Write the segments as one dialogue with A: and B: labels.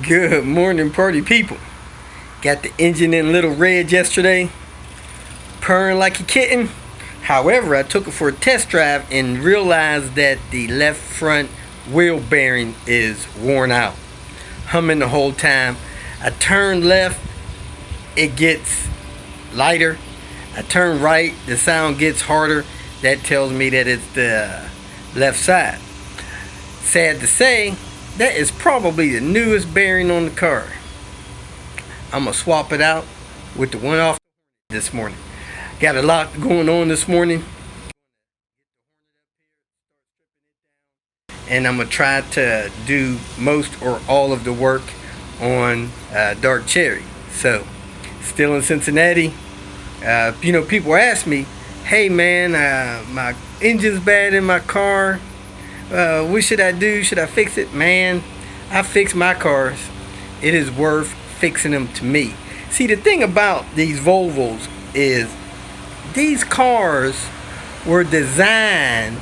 A: Good morning, party people. Got the engine in little red yesterday, purring like a kitten. However, I took it for a test drive and realized that the left front wheel bearing is worn out. Humming the whole time. I turn left, it gets lighter. I turn right, the sound gets harder. That tells me that it's the left side. Sad to say, that is probably the newest bearing on the car. I'm going to swap it out with the one off this morning. Got a lot going on this morning. And I'm going to try to do most or all of the work on Dark Cherry. So, still in Cincinnati. People ask me, hey man, my engine's bad in my car. What should I do? Should I fix it? Man, I fix my cars. It is worth fixing them to me. See, the thing about these Volvos is these cars were designed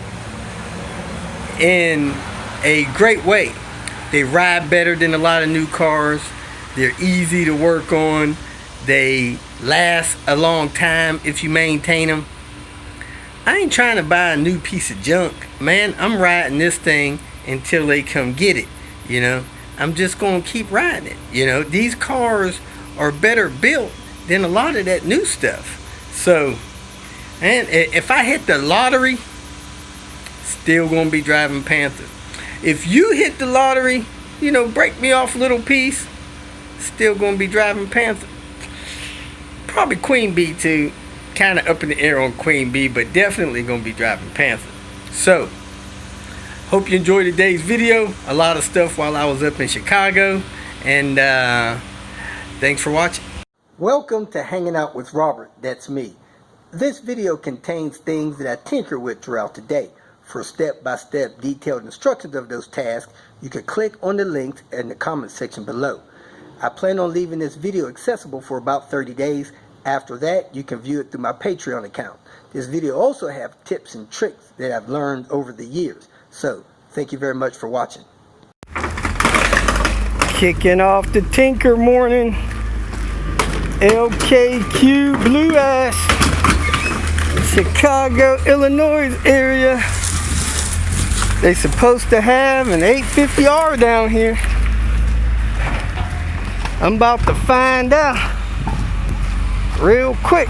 A: in a great way. They ride better than a lot of new cars. They're easy to work on. They last a long time if you maintain them. I ain't trying to buy a new piece of junk, man. I'm riding this thing until they come get it. I'm just gonna keep riding it. These cars are better built than a lot of that new stuff. So, and if I hit the lottery, still gonna be driving Panther. If you hit the lottery, break me off a little piece, still gonna be driving Panther. Probably Queen Bee too. Kind of up in the air on Queen Bee, but definitely gonna be driving Panther. So, hope you enjoyed today's video. A lot of stuff while I was up in Chicago, and thanks for watching. Welcome to Hanging Out with Robert. That's me. This video contains things that I tinker with throughout the day. For step-by-step detailed instructions of those tasks, you can click on the links in the comment section below. I plan on leaving this video accessible for about 30 days. After that, you can view it through my Patreon account. This video also has tips and tricks that I've learned over the years. So, thank you very much for watching. Kicking off the Tinker morning. LKQ Blue Ash. Chicago, Illinois area. They're supposed to have an 850R down here. I'm about to find out real quick.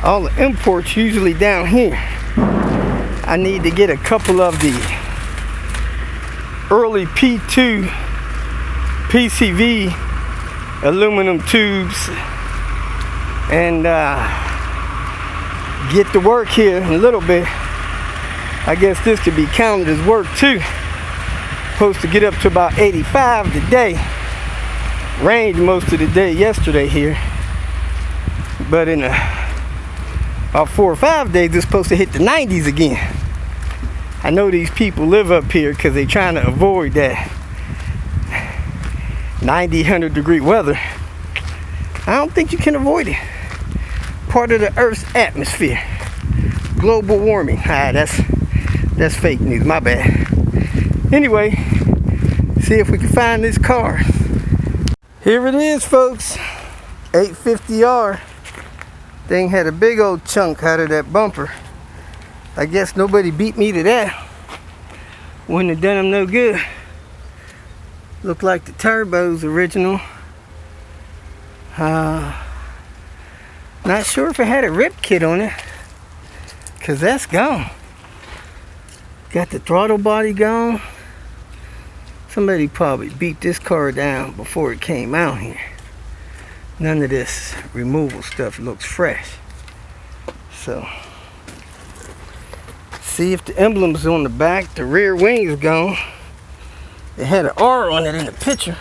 A: All the imports usually down here. I need to get a couple of the early P2 PCV aluminum tubes and get to work here in a little bit. I guess this could be counted as work too. Supposed to get up to about 85 today. Rained most of the day yesterday here, but in about 4 or 5 days it's supposed to hit the 90s again. I know these people live up here because they're trying to avoid that 90, 100 degree weather. I don't think you can avoid it. Part of the Earth's atmosphere. Global warming. That's fake news, my bad. Anyway, see if we can find this car. Here it is, folks. 850R. Thing had a big old chunk out of that bumper. I guess nobody beat me to that. Wouldn't have done them no good. Looked like the turbo's original. Not sure if it had a rip kit on it, cause that's gone. Got the throttle body gone. Somebody probably beat this car down before it came out here. None of this removal stuff looks fresh. So, see if the emblem's on the back. The rear wing is gone. It had an R on it in the picture,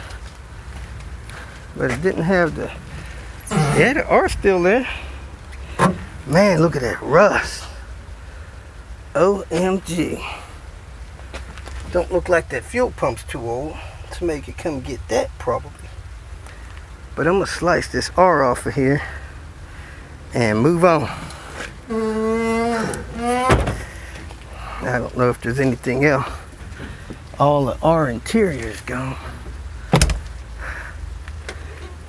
A: but it didn't have the. Yeah, the R still there. Man, look at that rust. OMG. Don't look like that fuel pump's too old to make it come get that, probably. But I'm gonna slice this R off of here and move on. I don't know if there's anything else All the R interior is gone.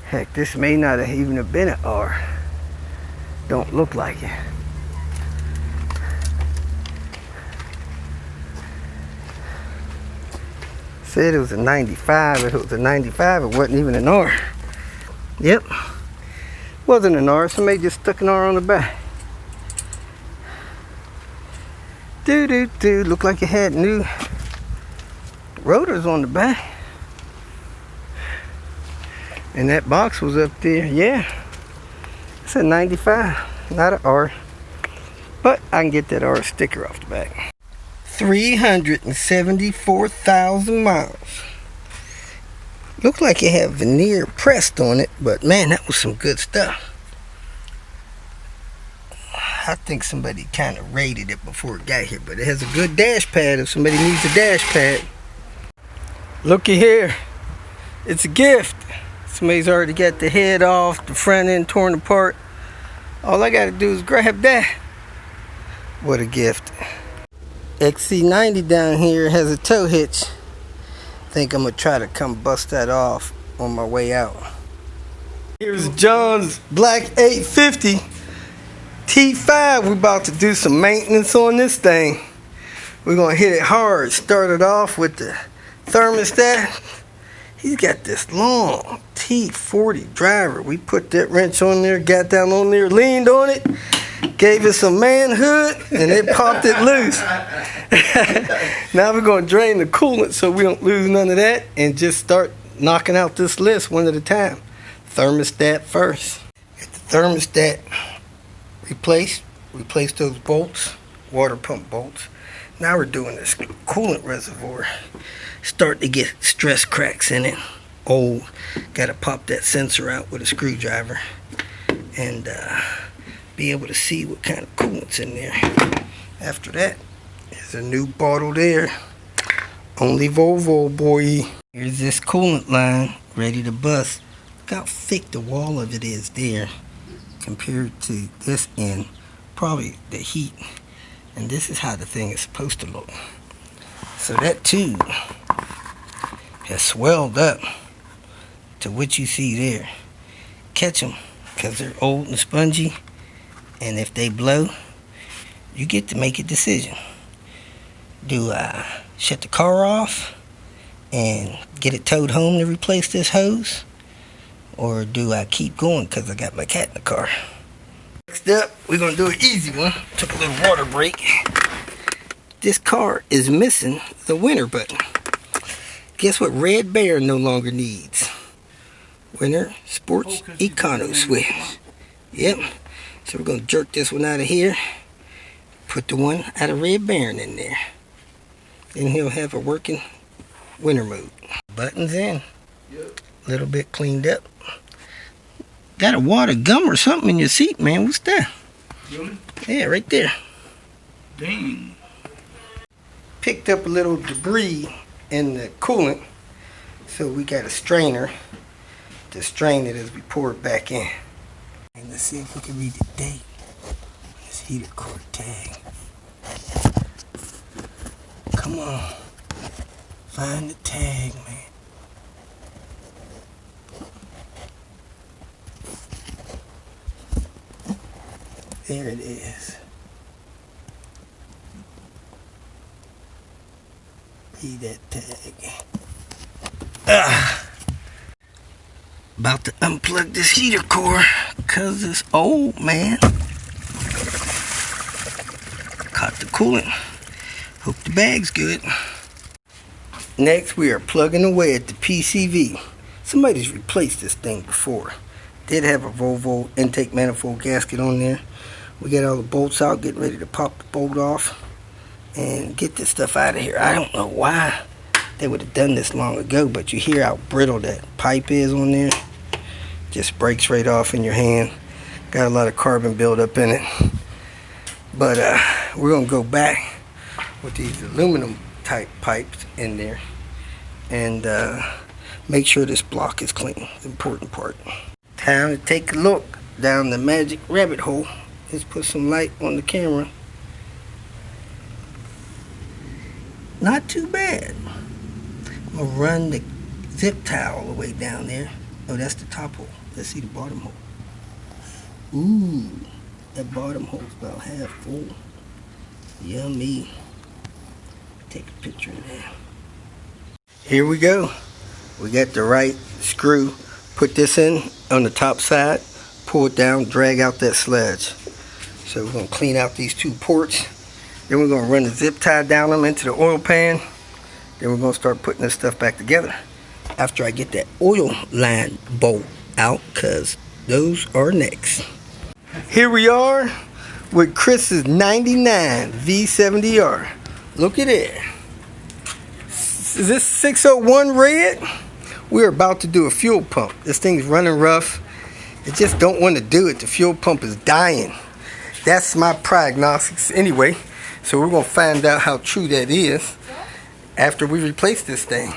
A: Heck, this may not have even have been an R. Don't look like it. Said it was a 95. If it was a 95, it wasn't even an R. Yep. Wasn't an R. Somebody just stuck an R on the back. Looked like it had new rotors on the back. And that box was up there. Yeah. It's a 95, not an R. But I can get that R sticker off the back. 374,000 miles. Looked like it had veneer pressed on it, but man, that was some good stuff. I think somebody kind of rated it before it got here, but it has a good dash pad if somebody needs a dash pad. Looky here. It's a gift. Somebody's already got the head off, the front end torn apart. All I gotta do is grab that. What a gift. XC90 down here has a tow hitch. Think I'm gonna try to come bust that off on my way out. Here's John's black 850 T5. We're about to do some maintenance on this thing. We're gonna hit it hard. Start it off with the thermostat. He's got this long T40 driver. We put that wrench on there, got down on there, leaned on it, gave it some manhood, and it popped it loose. Now we're going to drain the coolant so we don't lose none of that and just start knocking out this list one at a time. Thermostat first. Get the thermostat replaced. Replace those bolts, water pump bolts. Now we're doing this coolant reservoir. Starting to get stress cracks in it. Old. Got to pop that sensor out with a screwdriver and be able to see what kind of coolant's in there. After that, there's a new bottle there. Only Volvo, boy. Here's this coolant line ready to bust. Look how thick the wall of it is there compared to this end. Probably the heat. And this is how the thing is supposed to look. So that tube has swelled up to what you see there. Catch them because they're old and spongy, and if they blow, you get to make a decision. Do I shut the car off and get it towed home to replace this hose, or do I keep going because I got my cat in the car? Next up, we're going to do an easy one. Took a little water break. This car is missing the winter button. Guess what Red Bear no longer needs? Winter Sports Econo Switch. Yep. So we're going to jerk this one out of here. Put the one out of Red Baron in there. Then he'll have a working winter mode. Buttons in. Yep. A little bit cleaned up. Got a wad of gum or something in your seat, man. What's that? Really? Yeah, right there. Dang. Picked up a little debris in the coolant, so we got a strainer to strain it as we pour it back in. And let's see if we can read the date on this heater cord tag. Come on, find the tag, man. There it is. Read that tag. About to unplug this heater core because it's old, man. Caught the coolant. Hope the bag's good. Next, we are plugging away at the PCV. Somebody's replaced this thing before. Did have a Volvo intake manifold gasket on there. We got all the bolts out, getting ready to pop the bolt off and get this stuff out of here. I don't know why they would have done this long ago, but you hear how brittle that pipe is on there. Just breaks right off in your hand. Got a lot of carbon buildup in it. But we're gonna go back with these aluminum type pipes in there and make sure this block is clean. The important part. Time to take a look down the magic rabbit hole. Let's put some light on the camera. Not too bad. I'm gonna run the zip tie all the way down there. Oh, that's the top hole. Let's see the bottom hole. Ooh, that bottom hole's about half full. Yummy. Take a picture of that. Here we go. We got the right screw. Put this in on the top side, pull it down, drag out that sludge. So we're gonna clean out these two ports. Then we're gonna run the zip tie down them into the oil pan. Then we're gonna start putting this stuff back together after I get that oil line bolt out, cause those are next. Here we are with Chris's 99 V70R. Look at it. Is this 601 red? We're about to do a fuel pump. This thing's running rough. It just don't want to do it. The fuel pump is dying. That's my prognostics anyway. So we're gonna find out how true that is after we replace this thing.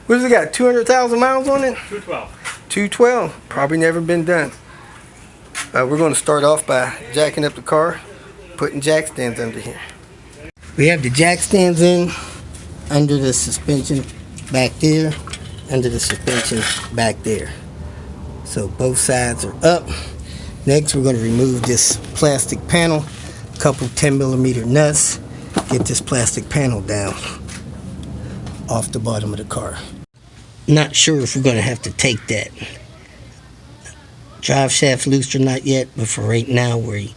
A: What has it got? 200,000 miles on it?
B: 212.
A: 212. Probably never been done. We're going to start off by jacking up the car, putting jack stands under here. We have the jack stands in under the suspension back there, under the suspension back there. So both sides are up. Next, we're going to remove this plastic panel, a couple 10mm nuts, get this plastic panel down off the bottom of the car. Not sure if we're going to have to take that drive shaft loose or not yet, but for right now we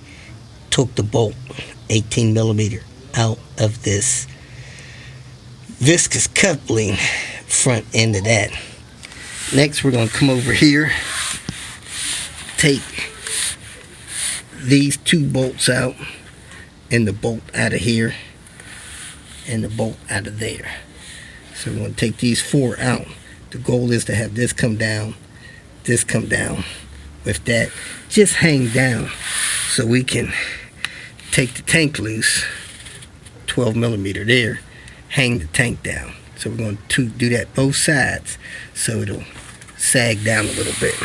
A: took the bolt 18mm out of this viscous coupling front end of that. Next we're going to come over here, take these two bolts out, and the bolt out of here and the bolt out of there. So we're going to take these four out. The goal is to have this come down, this come down. With that, just hang down so we can take the tank loose, 12mm there, hang the tank down. So we're going to do that both sides so it'll sag down a little bit.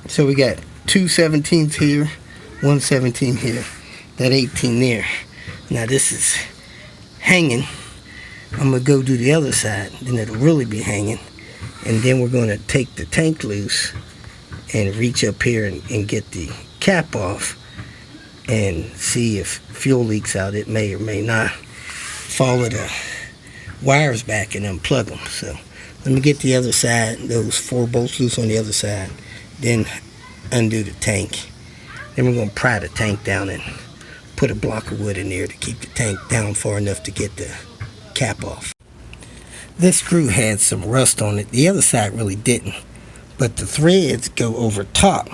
A: So we got 2 17s here, 1 17 here, that 18 there. Now this is hanging. I'm going to go do the other side, then it'll really be hanging. And then we're going to take the tank loose and reach up here and get the cap off and see if fuel leaks out. It may or may not. Follow the wires back and unplug them. So let me get the other side, those 4 bolts loose on the other side, then undo the tank. Then we're going to pry the tank down and put a block of wood in there to keep the tank down far enough to get the cap off. This screw had some rust on it. The other side really didn't. But the threads go over top.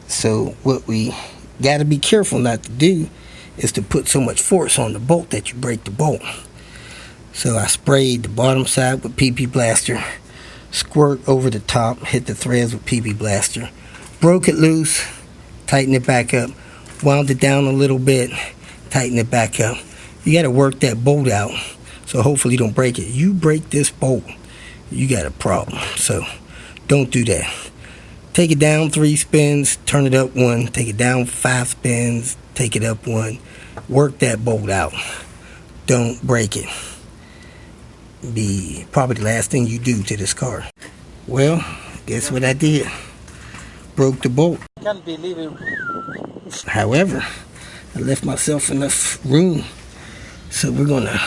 A: So what we got to be careful not to do is to put so much force on the bolt that you break the bolt. So I sprayed the bottom side with PP Blaster, squirt over the top, hit the threads with PP Blaster, broke it loose, tighten it back up, wound it down a little bit, tighten it back up. You got to work that bolt out, so hopefully you don't break it. You break this bolt, you got a problem. So don't do that. Take it down 3 spins, turn it up 1, take it down 5 spins, take it up 1. Work that bolt out. Don't break it. Be probably the last thing you do to this car. Well, guess what I did? Broke the bolt.
B: Can't believe it.
A: However, I left myself enough room, so we're gonna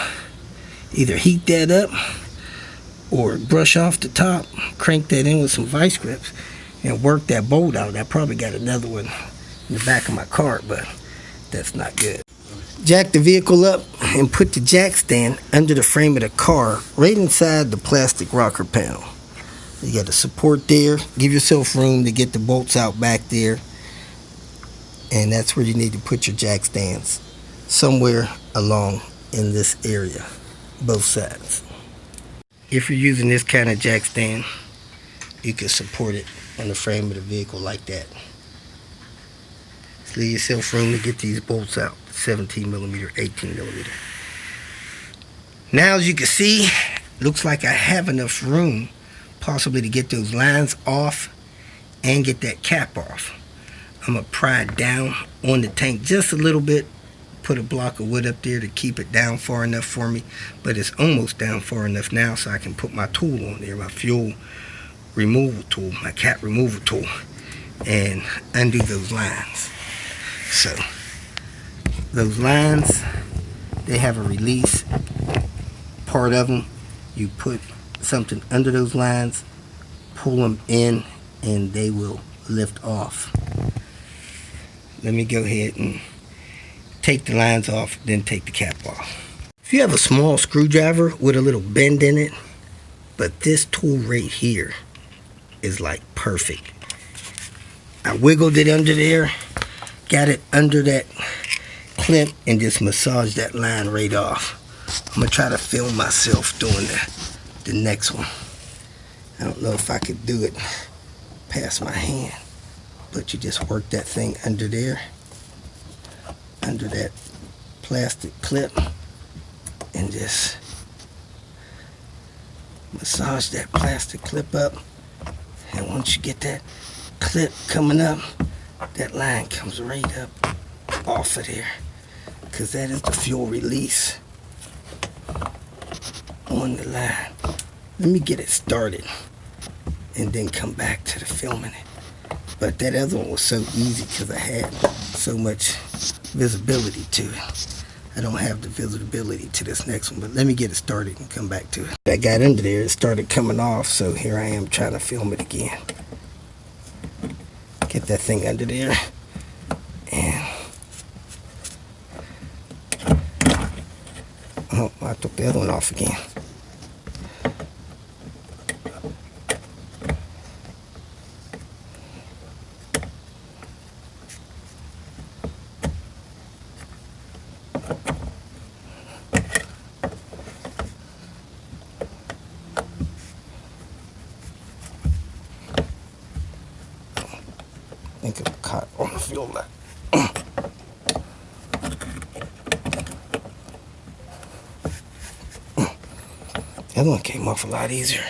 A: either heat that up or brush off the top, crank that in with some vice grips, and work that bolt out. I probably got another one in the back of my car, but that's not good. Jack the vehicle up and put the jack stand under the frame of the car, right inside the plastic rocker panel. You got the support there. Give yourself room to get the bolts out back there. And that's where you need to put your jack stands, somewhere along in this area, both sides. If you're using this kind of jack stand, you can support it on the frame of the vehicle like that. Just leave yourself room to get these bolts out, 17mm, 18mm. Now as you can see, looks like I have enough room possibly to get those lines off and get that cap off. I'm going to pry it down on the tank just a little bit put a block of wood up there to keep it down far enough for me, but it's almost down far enough now so I can put my tool on there, my fuel removal tool, my cap removal tool, and undo those lines. So those lines, they have a release part of them. You put something under those lines, pull them in, and they will lift off. Let me go ahead and take the lines off, then take the cap off. If you have a small screwdriver with a little bend in it, but this tool right here is like perfect. I wiggled it under there, got it under that clip, and just massaged that line right off. I'm gonna try to film myself doing the next one. I don't know if I could do it past my hand, but you just work that thing under there, under that plastic clip, and just massage that plastic clip up. And once you get that clip coming up, that line comes right up off of there, because that is the fuel release on the line. Let me get it started and then come back to the filming it. But that other one was so easy because I had so much visibility to it. I don't have the visibility to this next one, but let me get it started and come back to it. I got under there, it started coming off, so here I am trying to film it again. Get that thing under there, and oh, I took the other one off again. I think it's caught on the fuel line. The other one came off a lot easier.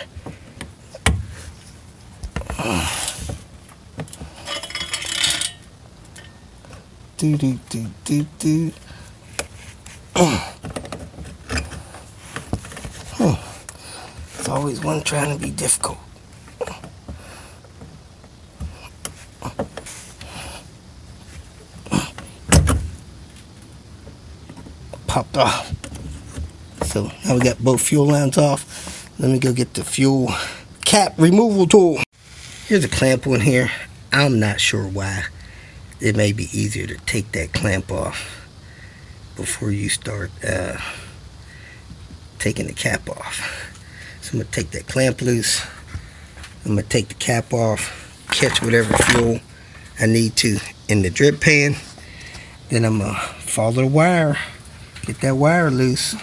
A: Do do do do do. It's always one trying to be difficult. Popped off. So now we got both fuel lines off. Let me go get the fuel cap removal tool. Here's a clamp on here. I'm not sure why. It may be easier to take that clamp off before you start taking the cap off. So I'm going to take that clamp loose. I'm going to take the cap off, catch whatever fuel I need to in the drip pan. Then I'm going to follow the wire, get that wire loose.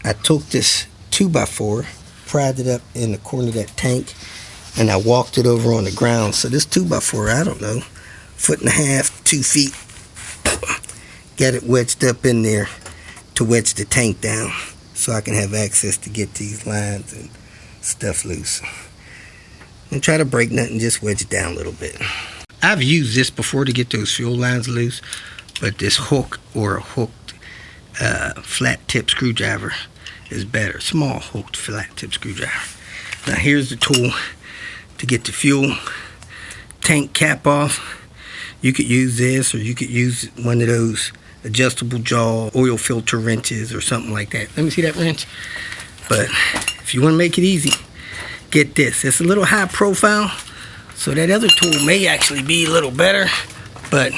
A: I took this 2x4, pried it up in the corner of that tank, and I walked it over on the ground. So this 2x4, I don't know, 1.5 feet, 2 feet, got it wedged up in there to wedge the tank down so I can have access to get these lines and stuff loose. And try to break nothing, just wedge it down a little bit. I've used this before to get those fuel lines loose, but this hook or a hooked flat tip screwdriver is better. Small hooked flat tip screwdriver. Now here's the tool to get the fuel tank cap off. You could use this, or you could use one of those adjustable jaw oil filter wrenches or something like that. Let me see that wrench. But if you want to make it easy, get this. It's a little high profile, so that other tool may actually be a little better, but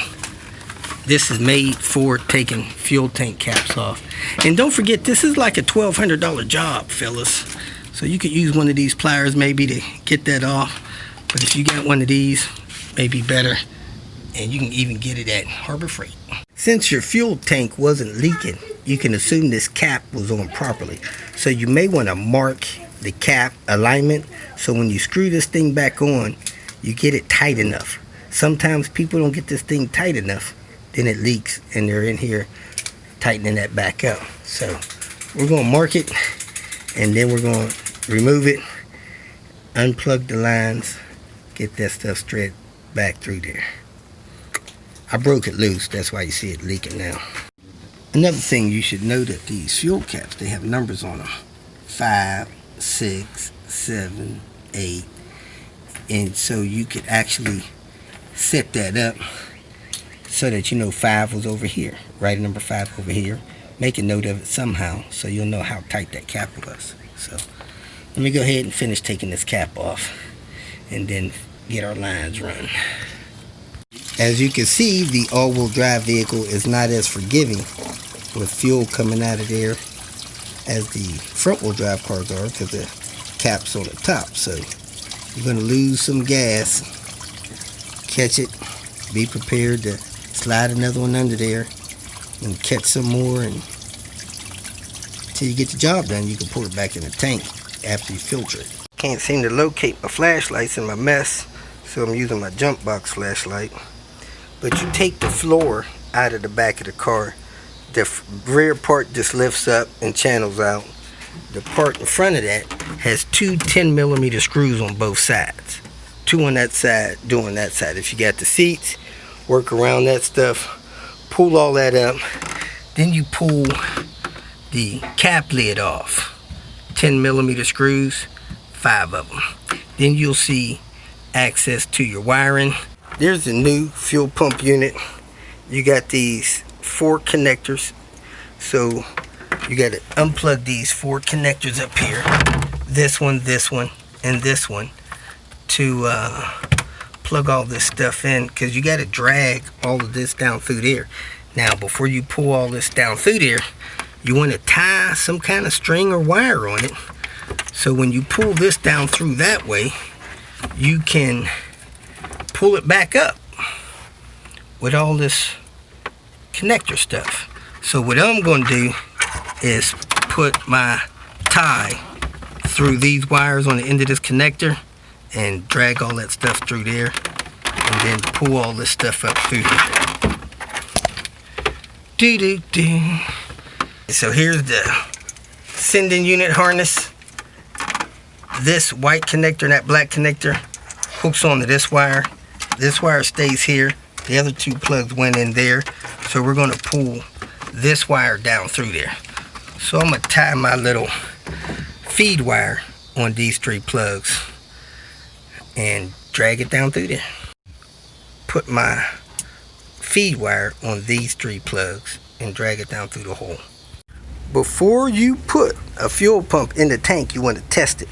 A: this is made for taking fuel tank caps off. And don't forget, this is like a $1,200 job, fellas. So you could use one of these pliers maybe to get that off. But if you got one of these, maybe better. And you can even get it at Harbor Freight. Since your fuel tank wasn't leaking, you can assume this cap was on properly. So you may want to mark the cap alignment, so when you screw this thing back on, you get it tight enough. Sometimes people don't get this thing tight enough, then it leaks, and they're in here tightening that back up. So we're going to mark it, and then we're going to remove it, unplug the lines, get that stuff straight back through there. I broke it loose, that's why you see it leaking now. Another thing you should know that these fuel caps, they have numbers on them. 5, 6, 7, 8. And so you could actually set that up so that you know 5 was over here. Write number 5 over here. Make a note of it somehow so you'll know how tight that cap was. So let me go ahead and finish taking this cap off and then get our lines run. As you can see, the all-wheel drive vehicle is not as forgiving with fuel coming out of there as the front-wheel drive cars are because the cap's on the top. So you're going to lose some gas. Catch it. Be prepared to slide another one under there and catch some more, and until you get the job done, you can pour it back in the tank after you filter it. Can't seem to locate my flashlights in my mess, so I'm using my jump box flashlight. But you take the floor out of the back of the car. The rear part just lifts up and channels out. The part in front of that has 2 10mm screws on both sides. 2 on that side, 2 on that side. If you got the seats, work around that stuff, pull all that up. Then you pull the cap lid off. 10mm screws, 5 of them. Then you'll see access to your wiring. There's the new fuel pump unit. You got these 4 connectors. So you got to unplug these 4 connectors up here. This one, and this one to plug all this stuff in, because you got to drag all of this down through there. Now, before you pull all this down through there, you want to tie some kind of string or wire on it. So when you pull this down through that way, you can pull it back up with all this connector stuff. So what I'm going to do is put my tie through these wires on the end of this connector and drag all that stuff through there, and then pull all this stuff up through here. So here's the sending unit harness. This white connector and that black connector hooks onto this wire. This wire stays here. The other 2 plugs went in there. So we're going to pull this wire down through there. So I'm going to tie my little feed wire on these 3 plugs and drag it down through there. Put my feed wire on these 3 plugs and drag it down through the hole. Before you put a fuel pump in the tank, you want to test it.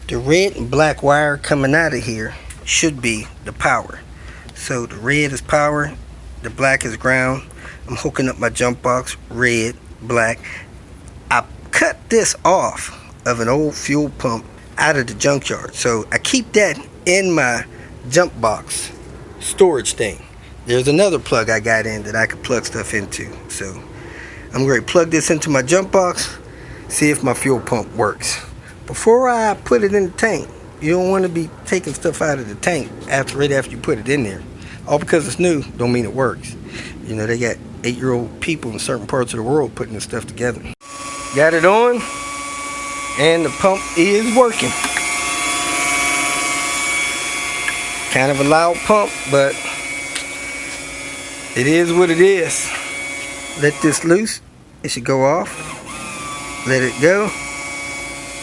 A: The red and black wire coming out of here should be the power. So the red is power, the black is ground. I'm hooking up my jump box, red, black. I cut this off of an old fuel pump out of the junkyard. So I keep that in my jump box storage thing. There's another plug I got in that I could plug stuff into. So I'm going to plug this into my jump box, see if my fuel pump works. Before I put it in the tank, you don't want to be taking stuff out of the tank right after you put it in there. All because it's new don't mean it works. You know, they got 8-year-old people in certain parts of the world putting this stuff together. Got it on, and the pump is working. Kind of a loud pump, but it is what it is. Let this loose, it should go off. Let it go,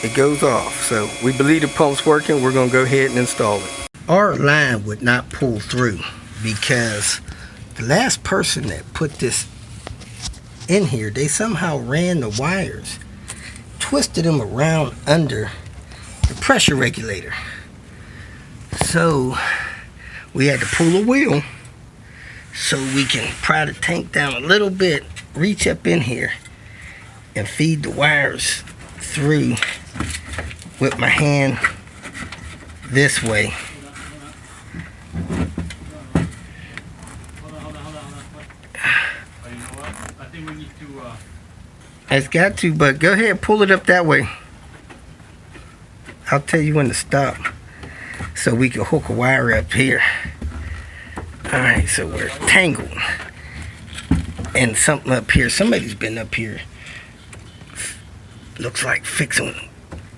A: it goes off. So we believe the pump's working. We're going to go ahead and install it. Our line would not pull through because the last person that put this in here, they somehow ran the wires, twisted them around under the pressure regulator. So we had to pull a wheel so we can pry the tank down a little bit, reach up in here and feed the wires through with my hand this way. It's got to, but go ahead and pull it up that way. I'll tell you when to stop so we can hook a wire up here. Alright, so we're tangled. And something up here, somebody's been up here, looks like fixing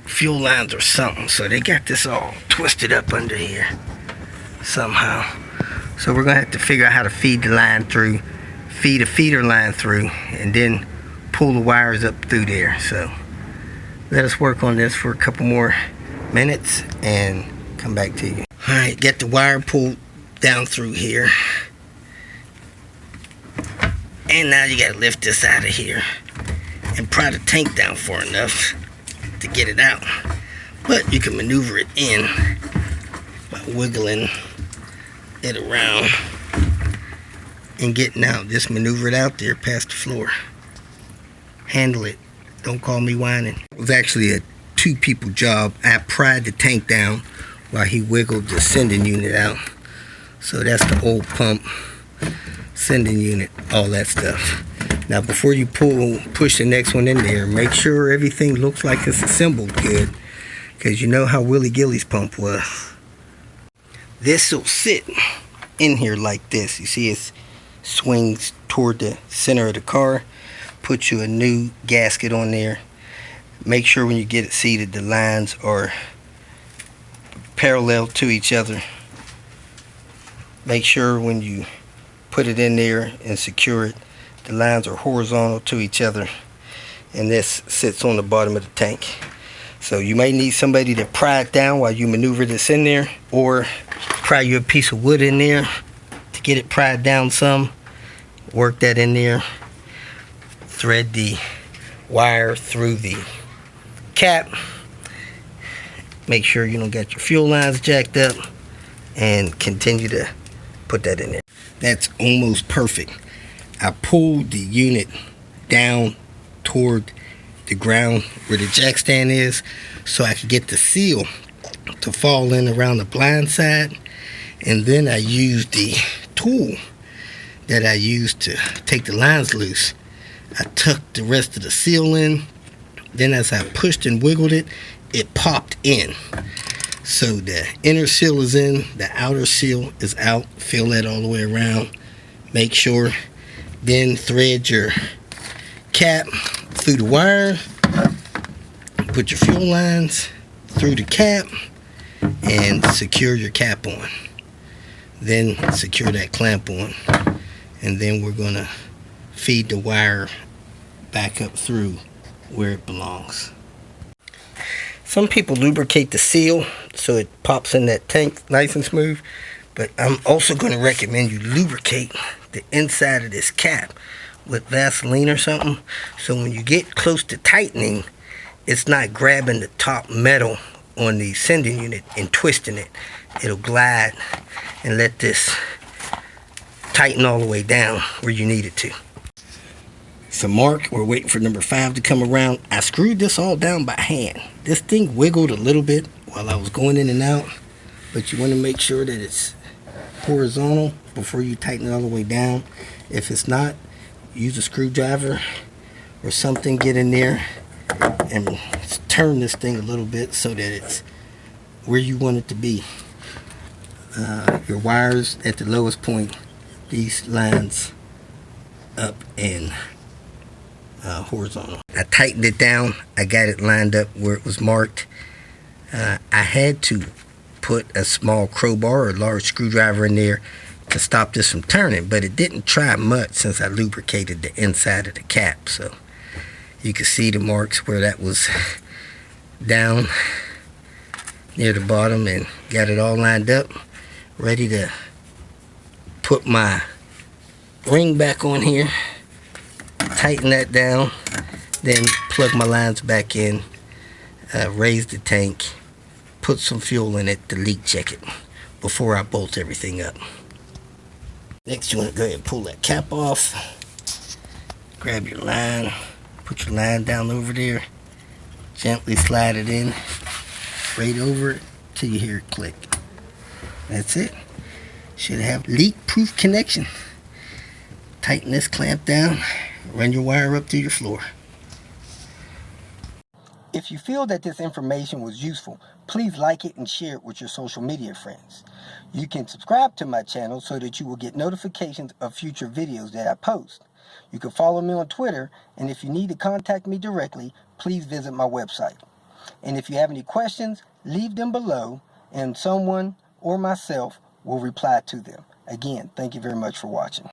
A: fuel lines or something. So they got this all twisted up under here somehow. So we're going to have to figure out how to feed the line through, feed a feeder line through and then pull the wires up through there. So let us work on this for a couple more minutes and come back to you. Alright, get the wire pulled down through here. And now you gotta lift this out of here and pry the tank down far enough to get it out. But you can maneuver it in by wiggling it around and getting out. Just maneuver it out there past the floor. Handle it. Don't call me whining. It was actually a 2-people job. I pried the tank down while he wiggled the sending unit out. So that's the old pump, sending unit, all that stuff. Now before you push the next one in there, make sure everything looks like it's assembled good, because you know how Willie Gilly's pump was. This will sit in here like this. You see it swings toward the center of the car. Put you a new gasket on there. Make sure when you get it seated the lines are parallel to each other. Make sure when you put it in there and secure it, the lines are horizontal to each other, and this sits on the bottom of the tank. So you may need somebody to pry it down while you maneuver this in there, or pry you a piece of wood in there to get it pried down some. Work that in there. Thread the wire through the cap. Make sure you don't get your fuel lines jacked up, and continue to put that in there. That's almost perfect. I pulled the unit down toward the ground where the jack stand is, so I could get the seal to fall in around the blind side, and then I used the tool that I used to take the lines loose. I tucked the rest of the seal in. Then as I pushed and wiggled it, it popped in. So the inner seal is in, the outer seal is out. Fill that all the way around. Make sure. Then thread your cap through the wire. Put your fuel lines through the cap and secure your cap on. Then secure that clamp on. And then we're going to feed the wire back up through where it belongs. Some people lubricate the seal so it pops in that tank nice and smooth, but I'm also going to recommend you lubricate the inside of this cap with Vaseline or something, so when you get close to tightening, it's not grabbing the top metal on the sending unit and twisting it. It'll glide and let this tighten all the way down where you need it to. So Mark, we're waiting for number 5 to come around. I screwed this all down by hand. This thing wiggled a little bit while I was going in and out, but you want to make sure that it's horizontal before you tighten it all the way down. If it's not, use a screwdriver or something, get in there and turn this thing a little bit so that it's where you want it to be. Your wires at the lowest point, these lines up and horizontal. I tightened it down. I got it lined up where it was marked. I had to put a small crowbar or a large screwdriver in there to stop this from turning, but it didn't try much since I lubricated the inside of the cap. So you can see the marks where that was down near the bottom, and got it all lined up, ready to put my ring back on here, tighten that down, then plug my lines back in, raise the tank, put some fuel in it to leak check it before I bolt everything up. Next, you want to go ahead and pull that cap off. Grab your line, put your line down over there, gently slide it in, right over it till you hear it click. That's it. Should have leak-proof connection. Tighten this clamp down, run your wire up to your floor. If you feel that this information was useful, please like it and share it with your social media friends. You can subscribe to my channel so that you will get notifications of future videos that I post. You can follow me on Twitter, and if you need to contact me directly, please visit my website. And if you have any questions, leave them below, and someone or myself will reply to them. Again, thank you very much for watching.